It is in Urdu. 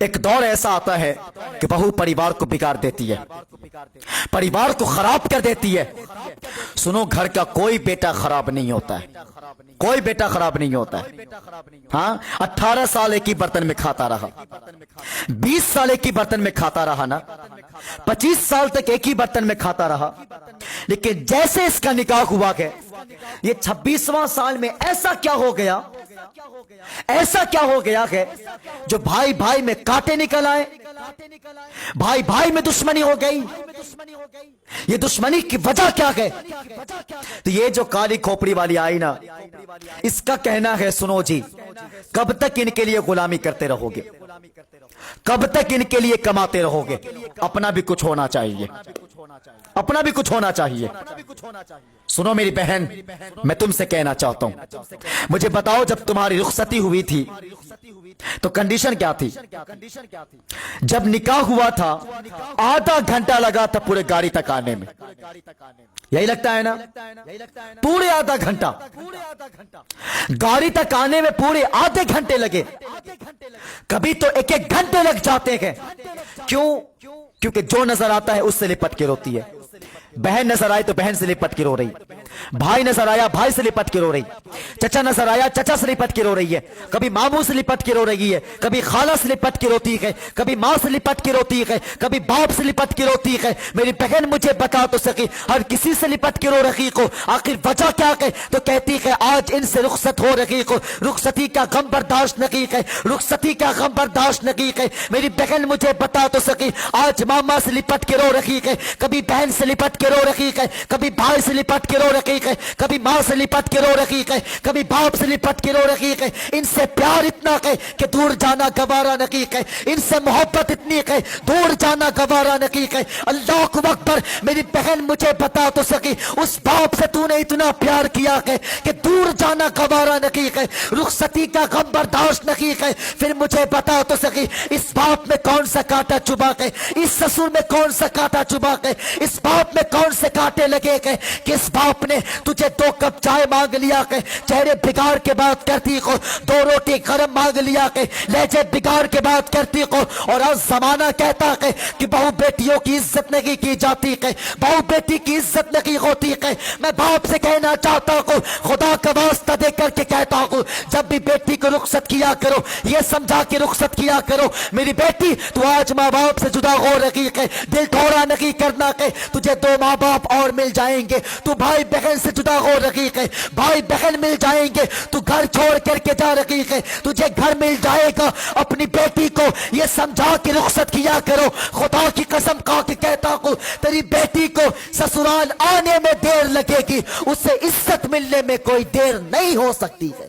ایک دور ایسا آتا ہے کہ بہو پریوار کو بگاڑ دیتی ہے، پریوار کو خراب کر دیتی ہے۔ سنو، گھر کا کوئی بیٹا خراب نہیں ہوتا ہے، کوئی بیٹا خراب نہیں ہوتا ہے۔ ہاں، 18 سال ایک ہی برتن میں کھاتا رہا، 20 سال ایک ہی برتن میں کھاتا رہا نا، 25 سال تک ایک ہی برتن میں کھاتا رہا، لیکن جیسے اس کا نکاح ہوا کہ یہ 26واں سال میں ایسا کیا ہو گیا، ایسا کیا ہو گیا کہ جو بھائی بھائی میں کانٹے نکل آئے، بھائی بھائی میں دشمنی ہو گئی۔ یہ دشمنی کی وجہ کیا ہے؟ تو یہ جو کالی کھوپڑی والی آئی نا، اس کا کہنا ہے سنو جی، کب تک ان کے لیے غلامی کرتے رہو گے، کب تک ان کے لیے کماتے رہو گے؟ اپنا بھی کچھ ہونا چاہیے، اپنا بھی کچھ ہونا چاہیے۔ سنو میری بہن، میں تم سے کہنا چاہتا ہوں، مجھے بتاؤ جب تمہاری رخصتی ہوئی تھی تو کنڈیشن کیا تھی؟ جب نکاح ہوا تھا آدھا گھنٹہ لگا تھا پورے گاڑی تک آنے میں، یہی لگتا ہے نا؟ پورے آدھا گھنٹہ گاڑی تک آنے میں، پورے آدھے گھنٹے لگے، کبھی تو ایک ایک گھنٹے لگ جاتے ہیں۔ کیوں؟ کیونکہ جو نظر آتا ہے اس سے لپٹ کے روتی ہے۔ بہن نظر آئی تو بہن سے لپٹ کے رو رہی، بھائی نظر آیا بھائی سے لپٹ کے رو رہی، چچا نظر آیا چچا سے لپٹ کے رو رہی ہے، کبھی ماموں سے لپٹ کے رو رہی ہے، کبھی خالہ سے لپٹ کے روتی ہے، کبھی ماں سے لپٹ کے روتی ہے، کبھی باپ سے لپٹ کے روتی ہے۔ میری بہن مجھے بتا تو سکی، ہر کسی سے لپٹ کے رو رہی کو، آخر وجہ کیا ہے؟ تو کہتی ہے آج ان سے رخصت ہو رہی کو، رخصتی کا غم برداشت نہیں ہے، رخصتی کا غم برداشت نہیں ہے۔ میری بہن مجھے بتا تو سکی، آج ماما سے لپٹ کے رو رہی ہے، کبھی بہن سے لپٹ کے رو رہی ہے، کبھی بھائی سے لپٹ کے رو رہی ہے، کبھی ماں سے لپٹ کے رو رہی ہے، کبھی باپ سے لپٹ کے رو رہی ہے۔ ان سے پیار اتنا ہے کہ دور جانا گوارا نہیں ہے، ان سے محبت اتنی ہے دور جانا گوارا نہیں ہے۔ اللہ اکبر۔ میری بہن مجھے بتا تو سکی، اس باپ سے تو نے اتنا پیار کیا ہے کہ دور جانا گوارا نہیں ہے، رخصتی کا غم برداشت نہیں ہے۔ پھر مجھے بتا تو سکی، اس باپ میں کون سا کانٹا چبھا ہے، اس سسر میں کون سا کانٹا چبھا ہے، اس باپ میں کون سے کانٹے لگے گئے؟ کس باپ نے تجھے 2 کپ چائے مانگ لیا کہ چہرے بگاڑ کے بات کرتی کو، 2 روٹی گرم مانگ لیا کہ لہجے بگاڑ کے بات کرتی کو، اور آج زمانہ کہتا ہے کہ بہو بیٹیوں کی عزت نہیں کی جاتی ہے، بہو بیٹی کی عزت نہیں ہوتی ہے۔ میں باپ سے کہنا چاہتا ہوں، خدا کا واسطہ دے کر کے کہتا ہوں، جب بھی بیٹی کو رخصت کیا کرو یہ سمجھا کے رخصت کیا کرو، میری بیٹی تو آج ماں باپ سے جدا ہو رہی ہے، دل تھوڑا نہیں کرنا کہ تجھے 2 ماں باپ اور مل جائیں گے، تو بھائی بہن سے جدا ہو رہی ہے، بھائی بہن مل جائیں گے، تو گھر چھوڑ کر کے جا رہی ہے، تجھے گھر مل جائے گا۔ اپنی بیٹی کو یہ سمجھا کے رخصت کیا کرو، خدا کی قسم کھا کے کہتا ہوں، تیری بیٹی کو سسرال آنے میں دیر لگے گی، اسے عزت ملنے میں کوئی دیر نہیں ہو سکتی ہے۔